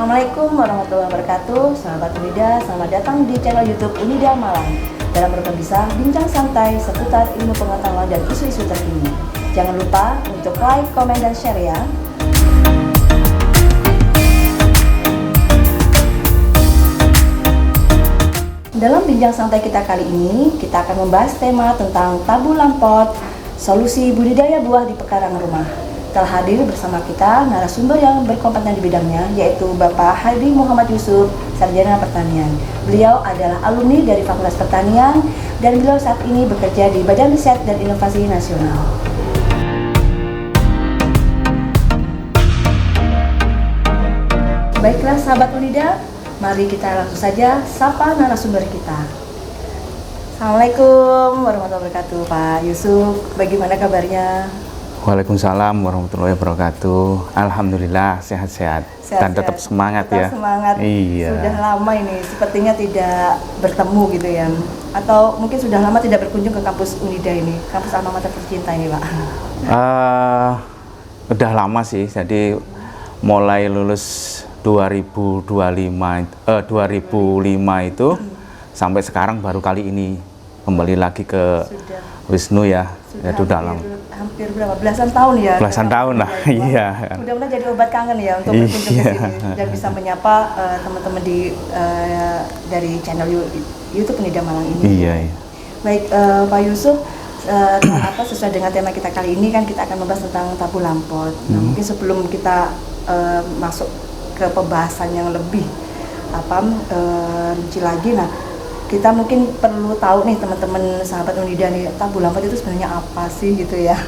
Assalamualaikum warahmatullahi wabarakatuh. Sahabat Unida, selamat datang di channel YouTube Unida Malang. Dalam berbisa bincang santai seputar ilmu pengetahuan dan isu-isu terkini. Jangan lupa untuk like, komen, dan share ya. Dalam bincang santai kita kali ini, kita akan membahas tema tentang tabu lampot, solusi budidaya buah di pekarangan rumah. Telah hadir bersama kita narasumber yang berkompeten di bidangnya, yaitu Bapak Hadi Muhammad Yusuf, Sarjana Pertanian. Beliau adalah alumni dari Fakultas Pertanian dan beliau saat ini bekerja di Badan Riset dan Inovasi Nasional. Baiklah sahabat Unida, mari kita langsung saja sapa narasumber kita. Assalamualaikum warahmatullahi wabarakatuh, Pak Yusuf. Bagaimana kabarnya? Waalaikumsalam warahmatullahi wabarakatuh. Alhamdulillah sehat-sehat dan tetap semangat ya. Semangat. Iya. Sudah lama ini sepertinya tidak bertemu gitu ya. Atau mungkin sudah lama tidak berkunjung ke kampus Unida ini, kampus alma mater tercinta ini, Pak. Udah lama sih. Jadi mulai lulus 2005 itu sampai sekarang baru kali ini kembali lagi ke Wisnu ya. Itu dalam hampir berapa belasan tahun ya? Belasan tahun lah, iya. Mudah-mudahan jadi obat kangen ya untuk berkunjung ke sini dan bisa menyapa teman-teman dari channel YouTube Unida Malang ini. Iya. Baik, Pak Yusuf, sesuai dengan tema kita kali ini kan kita akan membahas tentang tabu lampot. Nah, mungkin sebelum kita masuk ke pembahasan yang lebih rinci lagi, nah kita mungkin perlu tahu nih teman-teman sahabat Unida nih, tabu lampot itu sebenarnya apa sih gitu ya?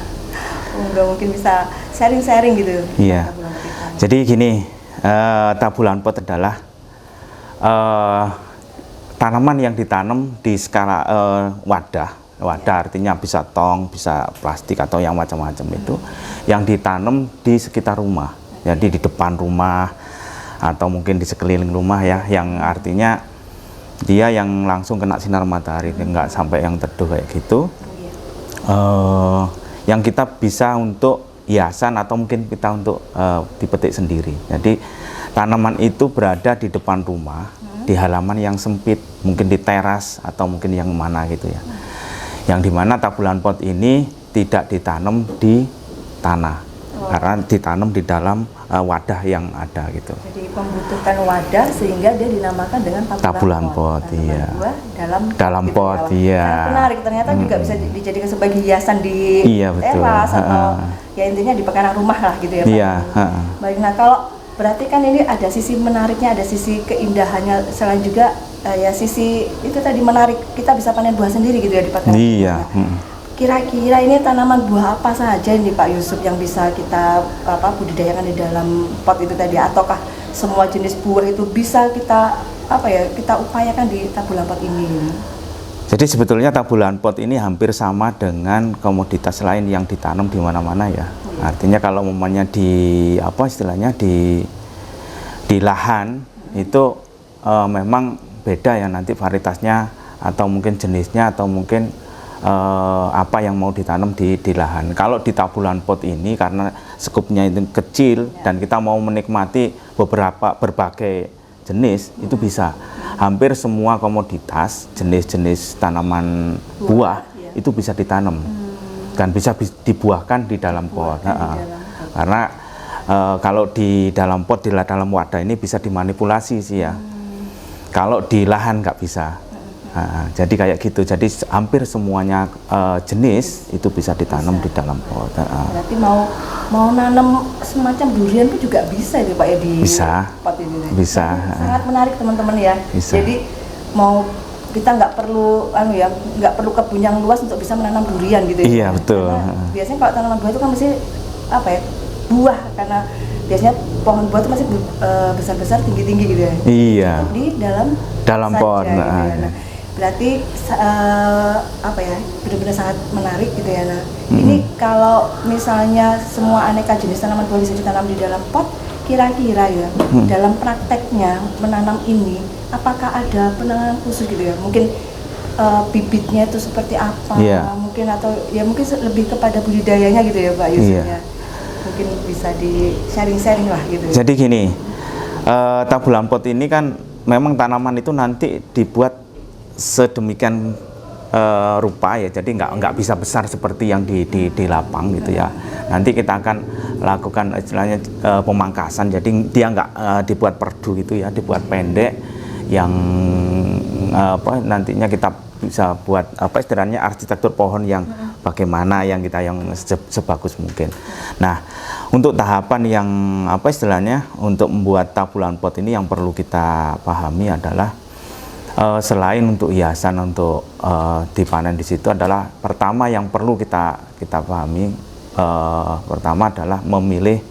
Mungkin bisa sharing-sharing gitu. Iya. Jadi gini, tabu lampot adalah tanaman yang ditanam di skala wadah artinya bisa tong, bisa plastik atau yang macam-macam itu, yang ditanam di sekitar rumah. Jadi di depan rumah atau mungkin di sekeliling rumah ya, yang artinya dia yang langsung kena sinar matahari, nggak sampai yang teduh kayak gitu. Yang kita bisa untuk hiasan atau mungkin kita untuk dipetik sendiri. Jadi tanaman itu berada di depan rumah, di halaman yang sempit, mungkin di teras atau mungkin yang mana gitu ya. Yang dimana tabu lampot ini tidak ditanam di tanah, karena ditanam di dalam wadah yang ada gitu. Jadi membutuhkan wadah sehingga dia dinamakan dengan tabu lampot. Iya. Dalam pot, gitu ya. iya. Menarik, ternyata juga bisa dijadikan sebagai hiasan di teras atau ya intinya di pekarangan rumah lah gitu ya, Pak. Iya. Baik, nah kalau berarti kan ini ada sisi menariknya, ada sisi keindahannya, selain juga ya sisi itu tadi menarik, kita bisa panen buah sendiri gitu ya di pekarangan. Iya. Kira-kira ini tanaman buah apa saja ini Pak Yusuf yang bisa kita budidayakan di dalam pot itu tadi, ataukah semua jenis buah itu bisa kita kita upayakan di tabu lampot ini? Jadi sebetulnya tabu lampot ini hampir sama dengan komoditas lain yang ditanam di mana-mana ya. Artinya kalau umpamanya di di lahan itu memang beda ya nanti varietasnya atau mungkin jenisnya atau mungkin apa yang mau ditanam di lahan. Kalau di tabu lampot ini karena skupnya itu kecil dan kita mau menikmati berbagai jenis, itu bisa. Hampir semua komoditas jenis-jenis tanaman buah itu bisa ditanam dan bisa dibuahkan di dalam pot. Karena kalau di dalam pot, di dalam wadah ini bisa dimanipulasi sih ya. Kalau di lahan nggak bisa. Jadi kayak gitu, jadi hampir semuanya jenis itu bisa ditanam di dalam pot. Berarti mau nanam semacam durian pun juga bisa itu Pak ya di pot ini. Bisa. Sangat menarik teman-teman ya. Bisa. Jadi kita nggak perlu nggak perlu kebun yang luas untuk bisa menanam durian gitu ya. Iya betul. Karena biasanya kalau tanaman buah itu kan mesti buah, karena biasanya pohon buah itu masih besar-besar, tinggi-tinggi gitu ya. Iya. Di dalam pot. Gitu ya. Nah, berarti benar-benar sangat menarik gitu ya. Nah, ini kalau misalnya semua aneka jenis tanaman buah bisa ditanam di dalam pot, kira-kira ya dalam prakteknya menanam ini apakah ada penanganan khusus gitu ya? Mungkin bibitnya itu seperti apa? Mungkin atau ya mungkin lebih kepada budidayanya gitu ya Pak Yusuf ya. Mungkin bisa di sharing-sharing lah gitu. Jadi gini, Tabulan pot ini kan memang tanaman itu nanti dibuat sedemikian rupa ya, jadi nggak bisa besar seperti yang di lapang gitu ya. Nanti kita akan lakukan istilahnya pemangkasan, jadi dia nggak dibuat perdu gitu ya, dibuat pendek yang nantinya kita bisa buat istilahnya arsitektur pohon yang bagaimana yang sebagus mungkin. Nah, untuk tahapan yang istilahnya untuk membuat tabulan pot ini yang perlu kita pahami adalah selain untuk hiasan untuk dipanen di situ adalah pertama yang perlu kita pahami pertama adalah memilih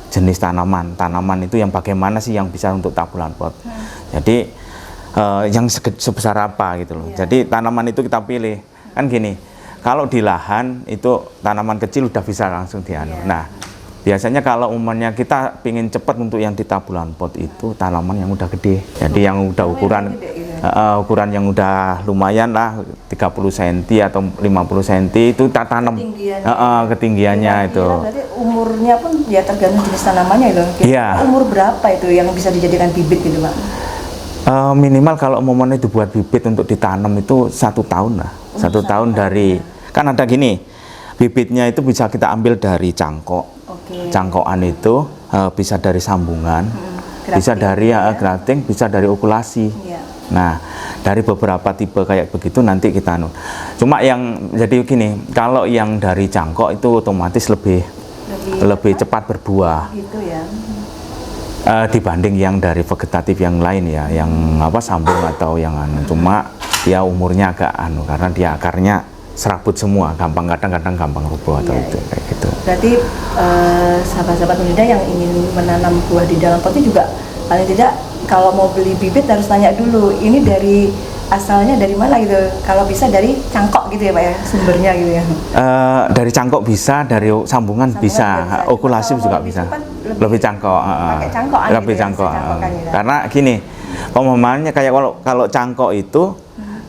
jenis tanaman itu yang bagaimana sih yang bisa untuk tabulan pot. Jadi yang sebesar apa gitu loh. Jadi tanaman itu kita pilih kan gini. Kalau di lahan itu tanaman kecil udah bisa langsung dianu. Nah, biasanya kalau umumnya kita pingin cepat untuk yang di tabulan pot itu tanaman yang udah gede. Jadi yang udah ukuran yang udah lumayan lah 30 cm atau 50 cm itu kita tanam ketinggiannya itu. Berarti umurnya pun ya tergantung jenis tanamannya itu. Iya. Umur berapa itu yang bisa dijadikan bibit gitu, Pak? Minimal kalau momennya dibuat bibit untuk ditanam itu 1 tahun lah. 1 tahun dari kan ada gini, bibitnya itu bisa kita ambil dari cangkok. Cangkokan itu bisa dari sambungan, bisa dari grafting, bisa dari okulasi. Nah, dari beberapa tipe kayak begitu nanti kita cuma yang jadi gini, kalau yang dari cangkok itu otomatis lebih cepat berbuah gitu ya. Dibanding yang dari vegetatif yang lain ya, yang sambung atau yang cuma dia umurnya agak karena dia akarnya serabut semua, kadang-kadang gampang rubuh atau itu kayak gitu. Berarti sahabat-sahabat Budidaya yang ingin menanam buah di dalam pot itu juga paling tidak kalau mau beli bibit harus tanya dulu ini dari asalnya dari mana gitu. Kalau bisa dari cangkok gitu ya Pak ya, sumbernya gitu ya. Dari cangkok bisa, dari sambungan bisa, okulasi juga bisa. Lebih cangkok, lebih gitu cangkok. Ya, karena gini, pemahamannya kayak kalau cangkok itu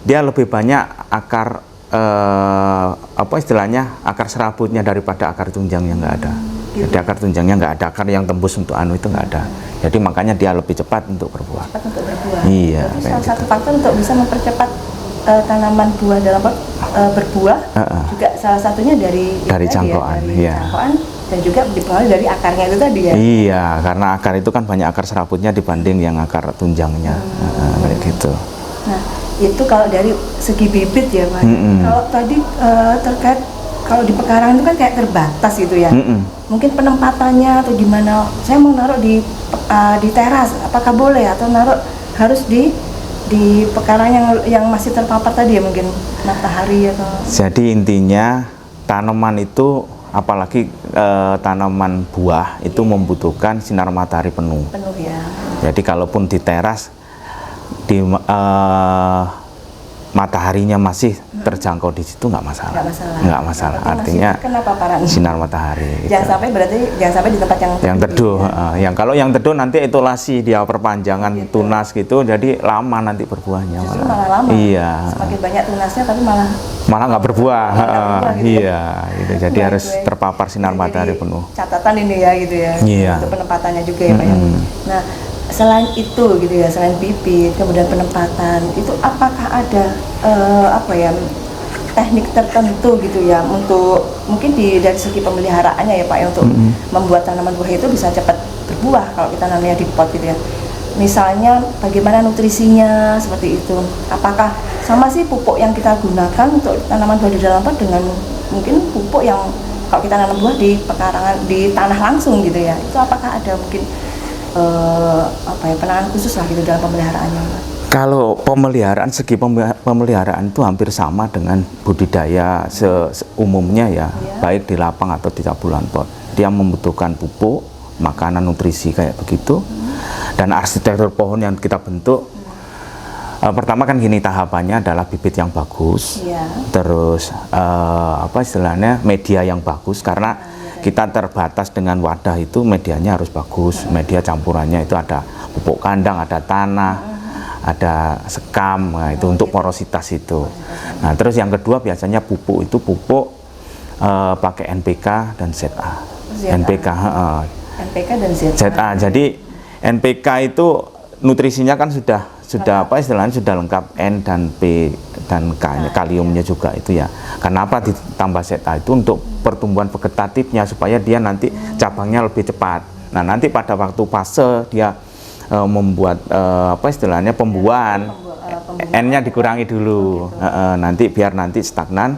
dia lebih banyak akar istilahnya akar serabutnya daripada akar tunjangnya nggak ada. Jadi akar tunjangnya nggak ada, akar yang tembus untuk itu nggak ada. Jadi makanya dia lebih cepat untuk berbuah. Cepat untuk berbuah. Iya. Salah satu faktor untuk bisa mempercepat tanaman buah dalam pot berbuah juga salah satunya dari cangkokan. Cangkokan dan juga dipengaruhi dari akarnya itu tadi ya. Iya, karena akar itu kan banyak akar serabutnya dibanding yang akar tunjangnya. Kayak gitu. Nah, itu kalau dari segi bibit ya Pak. Kalau tadi terkait kalau di pekarangan itu kan kayak terbatas gitu ya. Mungkin penempatannya atau gimana? Saya mau naruh di teras, apakah boleh atau naruh harus di pekarangan yang masih terpapar tadi ya, mungkin matahari atau. Jadi intinya tanaman itu apalagi tanaman buah itu membutuhkan sinar matahari penuh. Penuh ya. Jadi kalaupun di teras mataharinya masih terjangkau di situ nggak masalah. Nggak masalah. Artinya sinar matahari. Jangan sampai di tempat yang teduh. Yang kalau yang teduh nanti isolasi dia perpanjangan tunas gitu, jadi lama nanti berbuahnya. Malah lama. Iya. Semakin banyak tunasnya tapi malah nggak berbuah. Iya. Gitu. Jadi harus terpapar sinar matahari penuh. Catatan ini ya gitu ya. Iya. Untuk penempatannya juga ya Pak ya. Nah, selain itu gitu ya, selain bibit kemudian penempatan itu apakah ada teknik tertentu gitu ya untuk mungkin dari segi pemeliharaannya ya Pak ya untuk membuat tanaman buah itu bisa cepat berbuah kalau kita namanya di pot gitu ya. Misalnya bagaimana nutrisinya seperti itu. Apakah sama sih pupuk yang kita gunakan untuk tanaman buah di dalam pot dengan mungkin pupuk yang kalau kita nanam buah di pekarangan di tanah langsung gitu ya. Itu apakah ada mungkin penanganan khusus lah gitu dalam pemeliharaannya? Kalau segi pemeliharaan itu hampir sama dengan budidaya umumnya ya, baik di lapang atau di tabulan pot. Dia membutuhkan pupuk, makanan, nutrisi kayak begitu, dan arsitektur pohon yang kita bentuk. Pertama kan gini, tahapannya adalah bibit yang bagus, terus istilahnya media yang bagus karena kita terbatas dengan wadah itu, medianya harus bagus, media campurannya itu ada pupuk kandang, ada tanah, ada sekam, nah itu untuk porositas itu. Nah terus yang kedua biasanya pupuk itu pakai NPK dan ZA. NPK dan ZA. Jadi NPK itu nutrisinya kan sudah apa istilahnya sudah lengkap, N dan P dan K, kaliumnya juga itu ya. Kenapa ditambah seta itu untuk pertumbuhan vegetatifnya supaya dia nanti cabangnya lebih cepat. Nah nanti pada waktu fase dia membuat apa istilahnya pembuahan, N-nya dikurangi dulu, nanti biar nanti stagnan,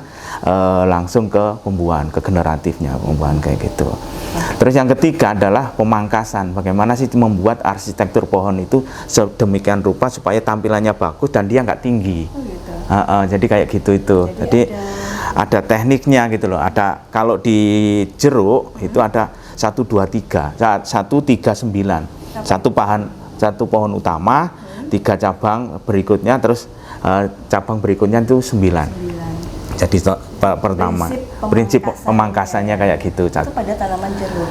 langsung ke pembuahan, ke generatifnya pembuahan kayak gitu. Terus yang ketiga adalah pemangkasan. Bagaimana sih membuat arsitektur pohon itu sedemikian rupa supaya tampilannya bagus dan dia nggak tinggi. Jadi kayak gitu itu. Jadi ada tekniknya gitu loh. Ada kalau di jeruk itu ada 1, 2, 3, 1, 3, 9. Satu pohon utama, 3 cabang berikutnya, terus cabang berikutnya itu 9. Jadi pertama prinsip pemangkasannya kayak gitu. Itu pada tanaman jeruk.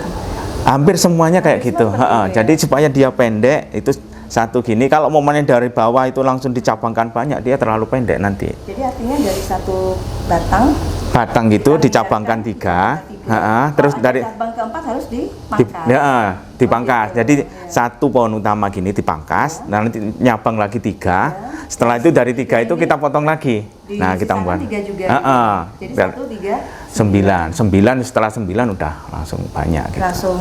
Hampir semuanya kayak gitu. Jadi supaya dia pendek itu satu gini. Kalau mau manen dari bawah itu langsung dicabangkan banyak, dia terlalu pendek nanti. Jadi artinya dari satu batang gitu dicabangkan 3. Terus dari cabang keempat harus dipangkas. Dipangkas. Jadi satu pohon utama gini dipangkas, nanti nyabang lagi 3. Setelah itu dari 3 itu kita potong lagi. Nah kita buat. 3 juga. Jadi 1, 3, 9 setelah 9 udah langsung banyak. Gitu. Langsung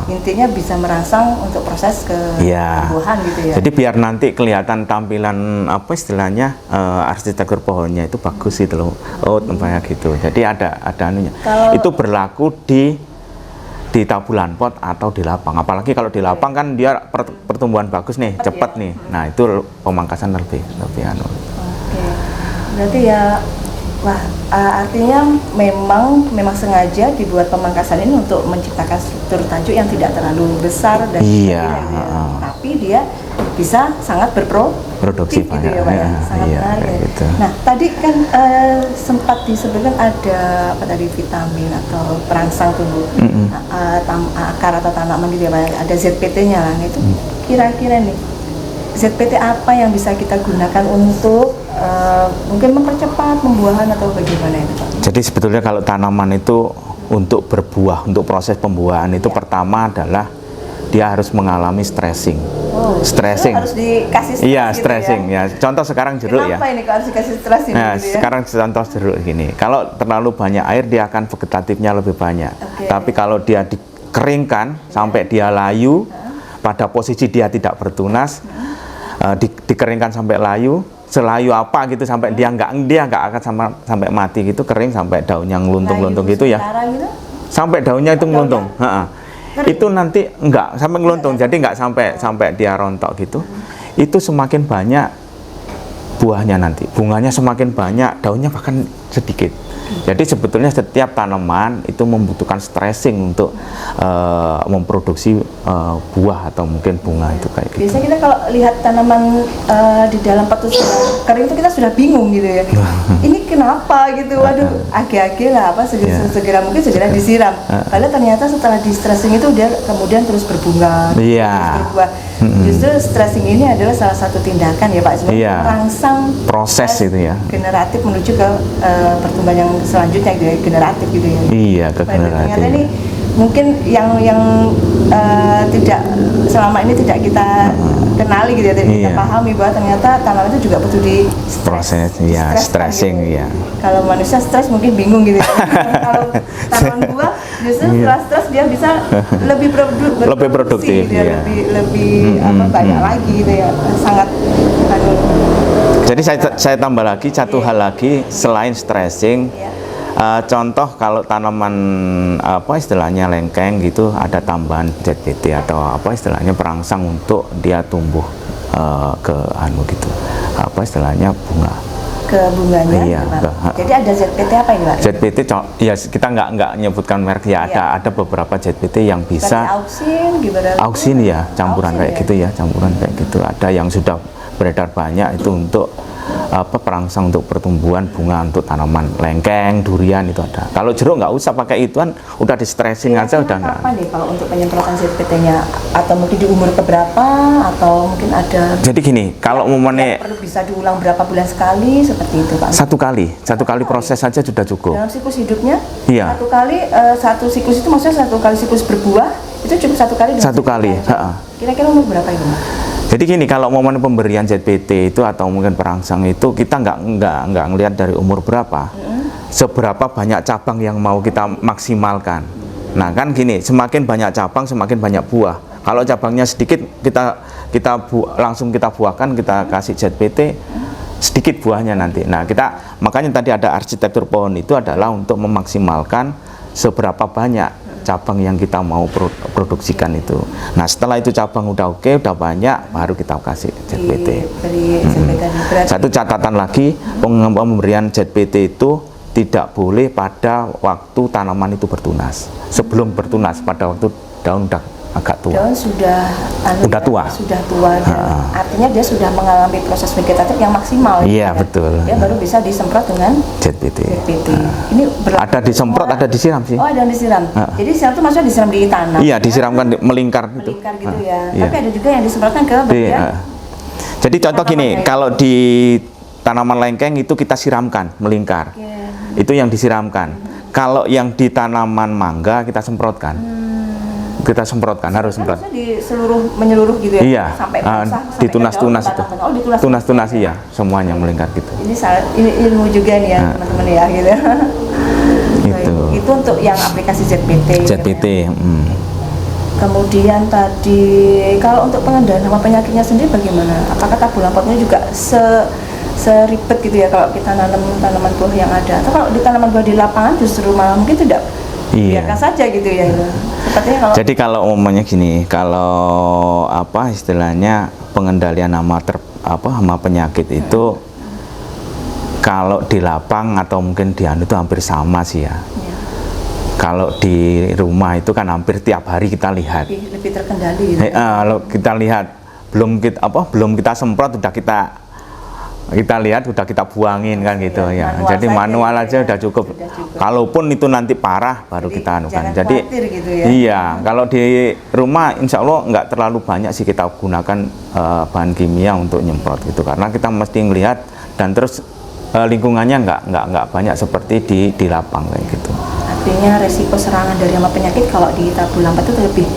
intinya bisa merangsang untuk proses tumbuhan gitu ya. Jadi biar nanti kelihatan tampilan apa istilahnya arsitektur pohonnya itu bagus gitu loh. Tempatnya gitu. Jadi ada anunya. Itu berlaku di tabulan pot atau di lapang. Apalagi kalau di lapang kan dia pertumbuhan bagus nih, cepat nih. Nah, itu pemangkasan lebih anu. Oke. Berarti ya artinya memang sengaja dibuat pemangkasan ini untuk menciptakan struktur tajuk yang tidak terlalu besar dan tapi dia bisa sangat berproduktif gitu ya Pak ya. Sangat menarik. Gitu. Nah, tadi kan sempat disebutkan ada apa tadi vitamin atau perangsang tumbuh akar atau tanaman gitu ya Pak. Ada ZPT-nya lah. Itu kira-kira nih ZPT apa yang bisa kita gunakan untuk mungkin mempercepat pembuahan atau bagaimana itu Pak? Jadi sebetulnya kalau tanaman itu untuk berbuah, untuk proses pembuahan itu pertama adalah dia harus mengalami stressing. Stressing. Harus dikasih stres. Iya, gitu stressing ya. Contoh sekarang jeruk. Kenapa ini kalau harus dikasih stres ini? Nah, gitu ya? sekarang contoh jeruk gini. Kalau terlalu banyak air dia akan vegetatifnya lebih banyak. Tapi kalau dia dikeringkan sampai dia layu, pada posisi dia tidak bertunas, dikeringkan sampai layu, selayu apa gitu sampai dia nggak akan sampai mati gitu, kering sampai daunnya ngeluntung-luntung gitu ya. Gitu? Sampai daunnya itu ngeluntung. Itu nanti enggak sampai ngeluntung, jadi enggak sampai dia rontok gitu. Itu semakin banyak buahnya nanti, bunganya semakin banyak, daunnya bahkan sedikit. Jadi sebetulnya setiap tanaman itu membutuhkan stressing untuk memproduksi buah atau mungkin bunga itu kayak gitu. Biasanya kita kalau lihat tanaman di dalam pot kering itu kita sudah bingung gitu ya. Ini kenapa gitu? Waduh, age-age lah apa segera disiram. Padahal ternyata setelah di stressing itu dia kemudian terus berbunga, terus berbuah. Justru stressing ini adalah salah satu tindakan ya Pak, sebenarnya merangsang proses itu ya. Generatif menuju ke pertumbuhan yang selanjutnya gitu ya, generatif gitu ya. Iya, ke generatif. Ternyata ini mungkin yang tidak selama ini tidak kita kenali gitu ya, kita pahami bahwa ternyata tanaman itu juga butuh di proses ya, stressing gitu. ya. Kalau manusia stres mungkin bingung gitu ya. Kalau tanaman buah justru setelah stres dia bisa lebih produktif gitu ya, lebih banyak lagi gitu ya. Sangat Jadi saya tambah lagi satu hal lagi selain stressing. Contoh kalau tanaman apa istilahnya lengkeng gitu ada tambahan ZPT atau apa istilahnya perangsang untuk dia tumbuh ke gitu apa istilahnya bunga ke bunganya. Iya, jadi ada ZPT apa ini Pak? ZPT ya kita nggak nyebutkan merek ya, ada beberapa ZPT yang bisa auksin ya campuran kayak gitu ya, campuran kayak gitu. Ada yang sudah beredar banyak itu untuk perangsang untuk pertumbuhan bunga untuk tanaman lengkeng, durian itu ada. Kalau jeruk nggak usah pakai ituan, udah di stressing aja udah nggak. Apa nih kalau untuk penyemprotan ZPT-nya atau mungkin di umur keberapa atau mungkin ada? Jadi gini, kalau momennya perlu bisa diulang berapa bulan sekali seperti itu Pak? Satu kali proses saja sudah cukup. Dalam siklus hidupnya? Iya. Satu siklus itu maksudnya satu kali siklus berbuah itu Itu cukup satu kali? Satu kali. Kira-kira umur berapa itu, Pak? Jadi gini, kalau momen pemberian ZPT itu atau mungkin perangsang itu kita nggak ngelihat dari umur berapa, seberapa banyak cabang yang mau kita maksimalkan. Nah kan gini, semakin banyak cabang semakin banyak buah. Kalau cabangnya sedikit langsung kita buahkan, kita kasih ZPT sedikit buahnya nanti. Nah makanya tadi ada arsitektur pohon itu adalah untuk memaksimalkan seberapa banyak cabang yang kita mau produksikan itu. Nah setelah itu cabang udah oke, udah banyak, baru kita kasih ZPT. Satu catatan lagi, pemberian ZPT itu tidak boleh pada waktu tanaman itu bertunas. Sebelum bertunas, pada waktu daun udah agak tua. Daun sudah tua. Sudah tua. Artinya dia sudah mengalami proses vegetatif yang maksimal. Iya, betul. Dia baru bisa disemprot dengan ZPT. Ini ada disemprot, ada disiram sih. Oh, ada yang disiram. Jadi disiram itu maksudnya disiram di tanah. Iya, disiramkan melingkar gitu. Melingkar gitu ya. Tapi ada juga yang disemprotkan ke bagian. Jadi contoh gini, kalau di tanaman lengkeng itu kita siramkan melingkar. Itu yang disiramkan. Kalau yang di tanaman mangga kita semprotkan. Kita semprotkan, harus semprot. Di menyeluruh gitu ya? Iya, sampai ditunas-tunas itu. Tunas-tunas iya, semuanya melingkar gitu. Ini ilmu juga nih ya teman-teman ya gitu. Itu untuk yang aplikasi ZPT. ZPT. Ya. Kemudian tadi kalau untuk pengendalian hama penyakitnya sendiri bagaimana? Apakah tabung lampotnya juga seribet gitu ya kalau kita nanam tanaman buah yang ada? Atau kalau di tanaman buah di lapangan justru malah mungkin tidak? Biarkan saja gitu ya. Sepertinya jadi kalau umumnya gini, kalau apa istilahnya pengendalian hama penyakit itu kalau di lapang atau mungkin di itu hampir sama sih ya. Kalau di rumah itu kan hampir tiap hari kita lihat. Lebih terkendali gitu. Kalau kita lihat belum kita semprot udah kita lihat udah kita buangin kan gitu ya. Jadi manual aja udah cukup. Kalaupun itu nanti parah baru kita anukan. Jadi gitu ya. Iya, kalau di rumah insya Allah nggak terlalu banyak sih kita gunakan bahan kimia untuk nyemprot gitu karena kita mesti ngelihat dan terus lingkungannya nggak banyak seperti di lapang kayak gitu. Artinya resiko serangan dari hama penyakit kalau di tabung lampat itu lebih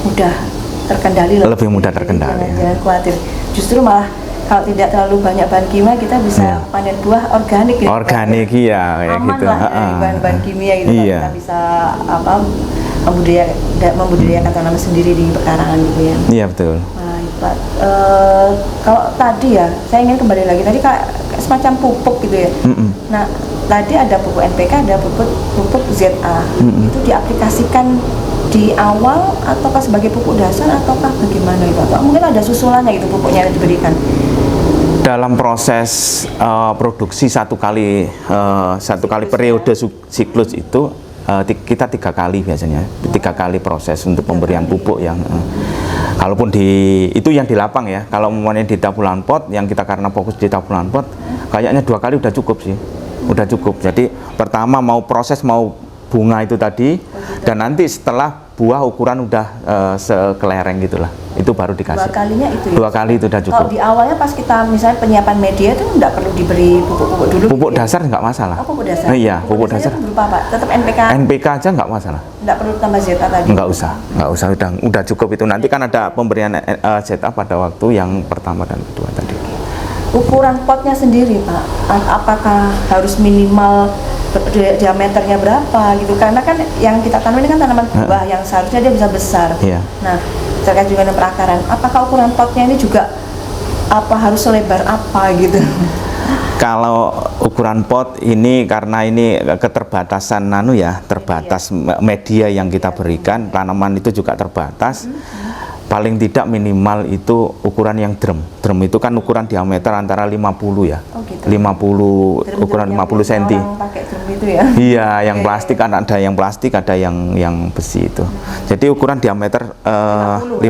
mudah terkendali. Lebih mudah terkendali. Jangan khawatir. Justru malah kalau tidak terlalu banyak bahan kimia kita bisa panen buah organik ya. Organik ya kayak aman gitu. Lah dari bahan-bahan kimia gitu. Kita bisa membudidayakan tanaman sendiri di pekarangan gitu ya. Iya betul. Pak, kalau tadi ya saya ingin kembali lagi tadi kayak semacam pupuk gitu ya. Nah tadi ada pupuk NPK, ada pupuk ZA. Itu diaplikasikan di awal ataukah sebagai pupuk dasar ataukah bagaimana itu? Atau mungkin ada susulannya gitu pupuknya yang diberikan? Dalam proses produksi satu kali periode siklus itu kita 3 kali biasanya 3 kali proses untuk pemberian pupuk yang kalaupun itu yang di lapang ya. Kalau umpamanya di tabung pot yang kita karena fokus di tabung pot kayaknya 2 kali udah cukup sih, udah cukup. Jadi pertama mau proses mau bunga itu tadi dan nanti setelah buah ukuran udah sekelereng gitulah itu baru dikasih. 2 kalinya itu ya? 2 kali itu udah cukup. Kalau di awalnya pas kita misalnya penyiapan media itu nggak perlu diberi pupuk-pupuk dulu? Pupuk dasar nggak masalah. Oh, pupuk dasar? Iya, pupuk dasar. Berupa apa? Tetap NPK? NPK aja nggak masalah. Nggak perlu tambah ZA tadi? Nggak usah, udah cukup itu. Nanti kan ada pemberian ZA pada waktu yang pertama dan kedua tadi. Ukuran potnya sendiri Pak, apakah harus minimal diameternya berapa gitu? Karena kan yang kita tanam ini kan tanaman buah yang seharusnya dia bisa besar. Nah, terkait juga dengan perakaran, apakah ukuran potnya ini juga harus selebar apa gitu? Kalau ukuran pot ini karena ini keterbatasan terbatas media yang kita berikan, tanaman itu juga terbatas. Paling tidak minimal itu ukuran yang drum itu kan ukuran diameter antara 50 ya. Oh gitu. 50 drum ukuran 50 cm. Pakai drum itu ya. Iya, yang plastik kan ada yang plastik, ada yang besi itu. Jadi ukuran diameter 50.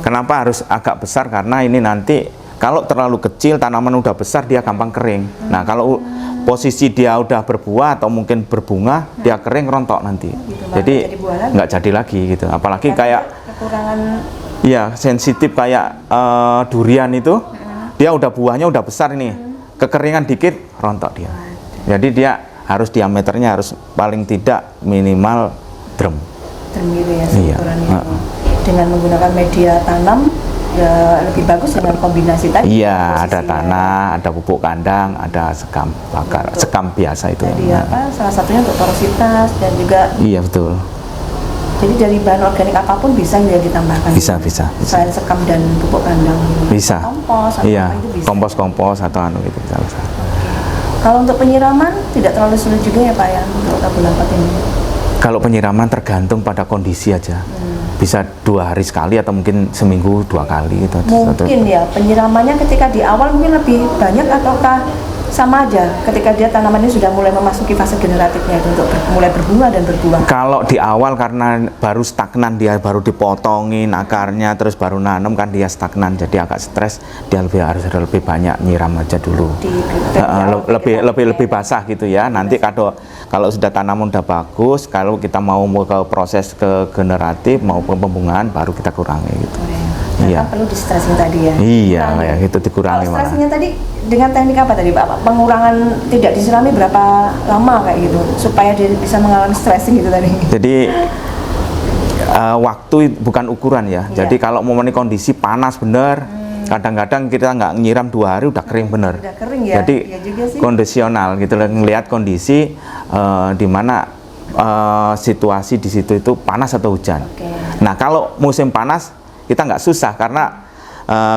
Kenapa harus agak besar? Karena ini nanti kalau terlalu kecil tanaman udah besar dia gampang kering. Nah, kalau posisi dia udah berbuah atau mungkin berbunga, dia kering rontok nanti. Gitu, jadi nggak jadi lagi gitu. Apalagi kayak kekurangan sensitif kayak durian itu, dia udah buahnya udah besar ini, kekeringan dikit rontok dia. Jadi dia harus diameternya harus paling tidak minimal drum. Drum gitu ya Iya. ukurannya. Dengan menggunakan media tanam ya lebih bagus dengan kombinasi tadi. Iya, ada posisinya. tanah, ada pupuk kandang, ada sekam bakar, Untuk- sekam biasa itu. Jadi apa? Salah satunya untuk porositas dan juga Iya betul. jadi dari bahan organik apapun bisa ya ditambahkan. Bisa. Selain sekam dan pupuk kandang. Bisa. Kompos atau Iya, apa itu bisa. kompos atau anu itu bisa. Kalau untuk penyiraman tidak terlalu sulit juga ya Pak ya untuk tabung lampat ini. Kalau penyiraman tergantung pada kondisi aja. Bisa 2 hari sekali atau mungkin seminggu 2 kali gitu. Mungkin ya penyiramannya ketika di awal mungkin lebih banyak ataukah sama aja ketika dia tanaman ini sudah mulai memasuki fase generatifnya itu untuk mulai berbunga dan berbuah. Kalau di awal karena baru stagnan, dia baru dipotongin akarnya terus baru nanam kan dia stagnan, jadi agak stres, dia harus lebih banyak nyiram aja dulu. Lebih basah gitu ya. Nanti kalau sudah tanaman udah bagus, kalau kita mau ke proses ke generatif mau ke pembungaan baru kita kurangi gitu. Iya. Kan perlu di stressing tadi ya. Iya, kayak gitu dikurangi Kalau malah. stressingnya tadi dengan teknik apa tadi Pak? Pengurangan tidak disirami berapa lama kayak gitu supaya dia bisa mengalami stressing gitu tadi. Jadi waktu bukan ukuran ya. Iya. Jadi kalau momennya kondisi panas bener, kadang-kadang kita nggak nyiram 2 hari udah kering bener. Udah kering ya. Jadi Iya juga sih. kondisional gitu loh, ngelihat kondisi di mana situasi di situ itu panas atau hujan. Oke. Nah kalau musim panas kita nggak susah karena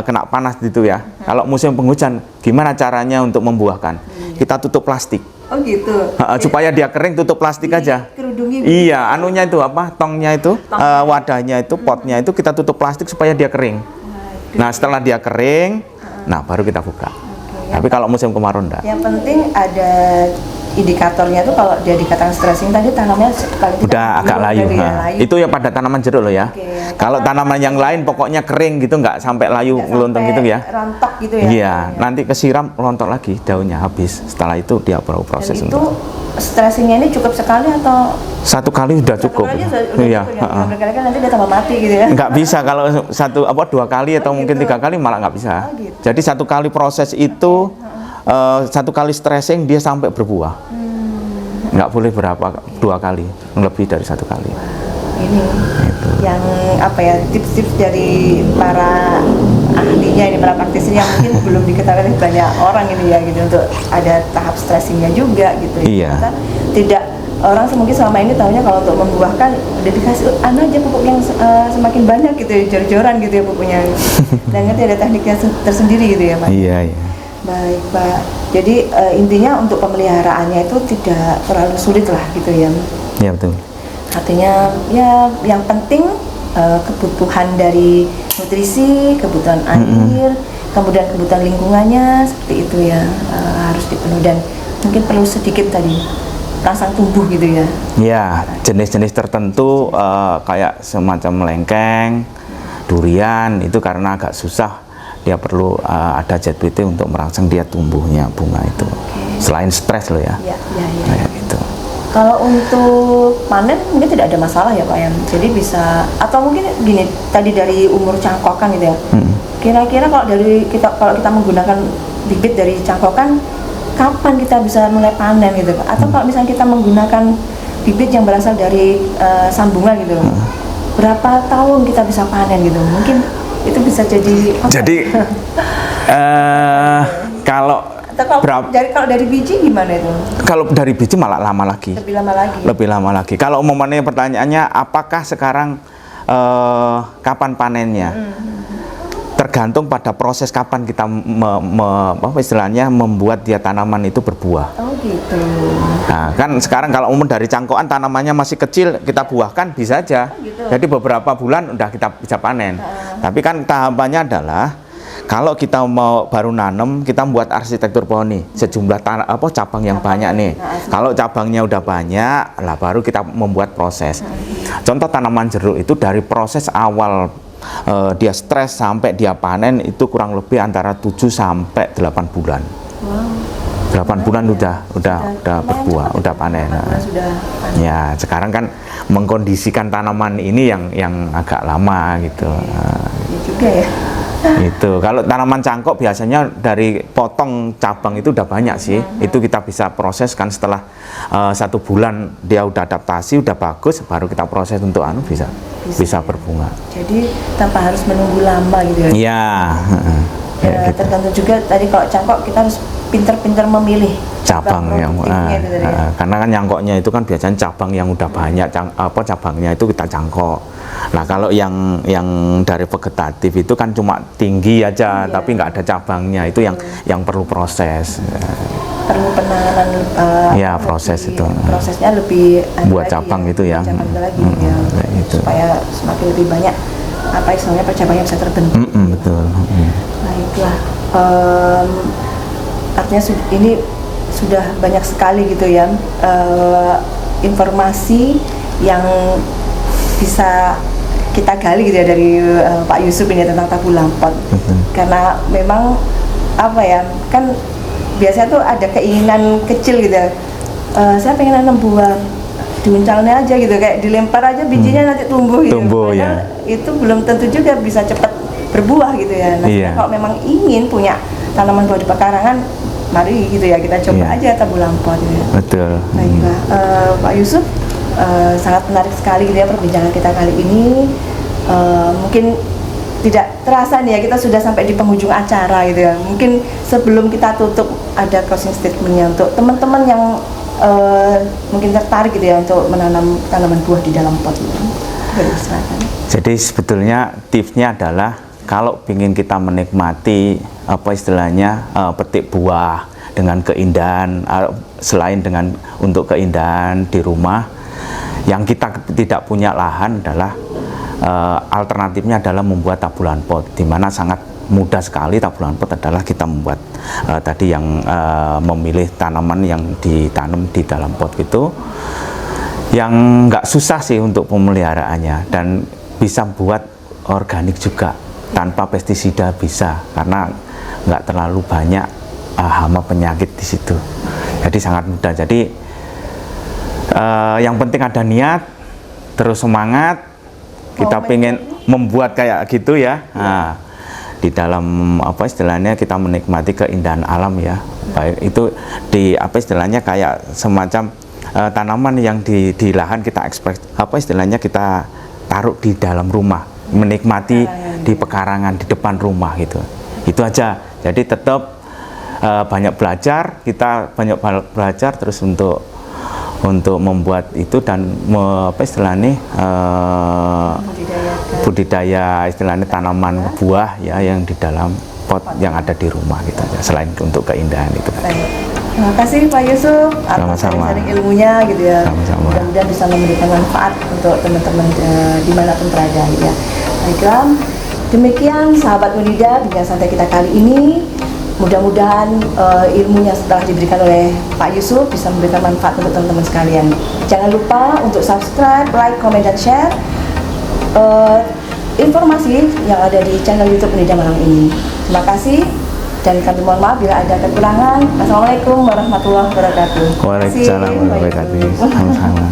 kena panas gitu ya. Kalau musim penghujan gimana caranya untuk membuahkan? Kita tutup plastik. Oh gitu. Supaya dia kering tutup plastik aja. Kerudungi. Iya, anunya itu apa? Tongnya itu, wadahnya itu, potnya itu kita tutup plastik supaya dia kering. Nah, setelah dia kering, nah baru kita buka. Tapi kalau musim kemarau enggak. Yang penting ada indikatornya tuh kalau dia dikatakan stressing tadi tanamnya paling tidak Udah agak buruk layu. tadi ya, Nah, layu. itu ya pada tanaman jeruk loh ya. Oke. Kalau tanaman yang lain pokoknya kering gitu, nggak sampai layu Nggak ngeluntung sampai gitu ya. rontok gitu ya. Iya, nanti kesiram rontok lagi, daunnya habis. Setelah itu dia baru Dan proses itu untuk stressingnya ini cukup sekali atau 1 kali udah cukup. satu kali aja udah Iya, cukup ya? Berkali-kali nanti dia tambah mati gitu ya. nggak bisa kalau 2 kali atau mungkin 3 kali malah nggak bisa. Oh, gitu. Jadi 1 kali proses itu 1 kali stressing dia sampai berbuah. Nggak boleh 2 kali, lebih dari 1 kali. Ini yang apa ya tips-tips dari para ahlinya ini, para praktisinya yang mungkin belum diketahui oleh banyak orang ini ya gitu, untuk ada tahap stressingnya juga gitu ya. Iya. Kita tidak orang mungkin selama ini tahunya kalau untuk membuahkan udah dikasih aja pupuk yang semakin banyak gitu ya, jor-joran gitu ya pupuknya. Dan ngerti ada tekniknya tersendiri gitu ya Pak. Iya. Baik Pak, jadi intinya untuk pemeliharaannya itu tidak terlalu sulit lah gitu ya. Iya betul. Artinya ya yang penting kebutuhan dari nutrisi, kebutuhan air, kemudian kebutuhan lingkungannya seperti itu ya, harus dipenuhi, dan mungkin perlu sedikit tadi rangsang tumbuh gitu ya. Iya, jenis-jenis tertentu kayak semacam melengkeng, durian itu karena agak susah, dia perlu ada ZBT untuk merangsang dia tumbuhnya bunga itu. Selain stres loh ya. Ya. Kayak gitu. Kalau untuk panen mungkin tidak ada masalah ya Pak ya. Jadi bisa, atau mungkin gini tadi dari umur cangkokan gitu ya. Kira-kira kalau kita menggunakan bibit dari cangkokan, kapan kita bisa mulai panen gitu Pak? Atau kalau misalnya kita menggunakan bibit yang berasal dari sambungan gitu, berapa tahun kita bisa panen gitu? Mungkin itu bisa jadi apa? Jadi kalau kalau dari biji gimana itu? Kalau dari biji malah lama lagi. Lebih lama lagi. Lebih lama lagi. Kalau umpamanya pertanyaannya apakah sekarang kapan panennya? Tergantung pada proses kapan kita istilahnya membuat dia tanaman itu berbuah. Oh gitu. Nah, kan sekarang kalau umum dari cangkokan tanamannya masih kecil, kita buahkan bisa aja. gitu. Jadi beberapa bulan udah kita bisa panen. Tapi kan tahapannya adalah kalau kita mau baru nanam, kita membuat arsitektur pohon nih, sejumlah cabang yang banyak nih. Kalau cabangnya udah banyak, lah baru kita membuat proses. Contoh tanaman jeruk itu dari proses awal dia stres sampai dia panen itu kurang lebih antara 7 sampai 8 bulan. Wow. 8 bulan udah berbuah, udah panen. Sudah panen. Ya, sekarang kan mengkondisikan tanaman ini yang agak lama gitu. Ya juga ya. Itu kalau tanaman cangkok biasanya dari potong cabang itu udah banyak sih. Itu kita bisa proses kan setelah 1 bulan dia udah adaptasi, udah bagus, baru kita proses untuk bisa berbunga. Jadi tanpa harus menunggu lama gitu ya. Iya. Ya, Gitu. tergantung juga tadi kalau cangkok kita harus pinter-pinter memilih Cabang yang produktifnya itu tadi ya. karena kan cangkoknya itu kan biasanya cabang yang udah banyak cabangnya itu kita cangkok. Nah kalau yang dari vegetatif itu kan cuma tinggi aja tapi nggak ada cabangnya, itu yang perlu proses. Perlu penanganan Ya, proses itu. prosesnya lebih Buat lagi cabang ya, itu ya. cabang itu lagi ya, Itu. supaya semakin lebih banyak apa istilahnya percabangnya bisa terbentuk. Betul. Baiklah, artinya ini sudah banyak sekali gitu ya informasi yang bisa kita gali gitu ya dari Pak Yusuf ini tentang tabu lampot. Karena memang apa ya, kan biasanya tuh ada keinginan kecil gitu ya, saya pengen nanam buah, diuncalnya aja gitu, kayak dilempar aja bijinya nanti tumbuh gitu. Tumbuh, ya. Itu belum tentu juga bisa cepat berbuah gitu ya. Nah, Iya. kalau memang ingin punya tanaman buah di pekarangan, mari gitu ya kita coba Iya. aja tabu lampot gitu ya. Betul. Baiklah, Pak Yusuf, sangat menarik sekali gitu ya perbincangan kita kali ini. Mungkin tidak terasa nih ya, kita sudah sampai di penghujung acara gitu ya. Mungkin sebelum kita tutup ada closing statementnya untuk teman-teman yang mungkin tertarik gitu ya untuk menanam tanaman buah di dalam pot gitu. Silakan. Jadi sebetulnya tipsnya adalah kalau ingin kita menikmati apa istilahnya petik buah dengan keindahan, selain dengan untuk keindahan di rumah, yang kita tidak punya lahan adalah alternatifnya adalah membuat tabulan pot, di mana sangat mudah sekali. Tabulan pot adalah kita membuat tadi yang memilih tanaman yang ditanam di dalam pot itu, yang nggak susah sih untuk pemeliharaannya dan bisa buat organik juga tanpa pestisida bisa, karena nggak terlalu banyak hama penyakit di situ. Jadi sangat mudah. Jadi yang penting ada niat, terus semangat. Kita pengen membuat kayak gitu ya. Nah, di dalam apa istilahnya kita menikmati keindahan alam ya. Baik itu di apa istilahnya kayak semacam tanaman yang di lahan kita apa istilahnya kita taruh di dalam rumah, menikmati di pekarangan di depan rumah gitu. Itu aja. Jadi tetap banyak belajar, kita banyak belajar terus untuk membuat itu dan apa istilahnya budidaya istilahnya tanaman buah ya yang di dalam pot yang ada di rumah gitu aja, selain untuk keindahan itu. Terima kasih Pak Yusuf atas sharing ilmunya gitu ya. Sama-sama. Mudah-mudahan bisa memberikan manfaat untuk teman-teman dimanapun berada ya. Baiklah, demikian sahabat Munida bincang santai kita kali ini. Mudah-mudahan ilmunya setelah diberikan oleh Pak Yusuf bisa memberikan manfaat untuk teman-teman sekalian. Jangan lupa untuk subscribe, like, comment, dan share informasi yang ada di channel YouTube Munida Malang ini. Terima kasih dan kami mohon maaf bila ada kekurangan. Assalamualaikum warahmatullahi wabarakatuh. Waalaikumsalam warahmatullahi wabarakatuh. Sama-sama.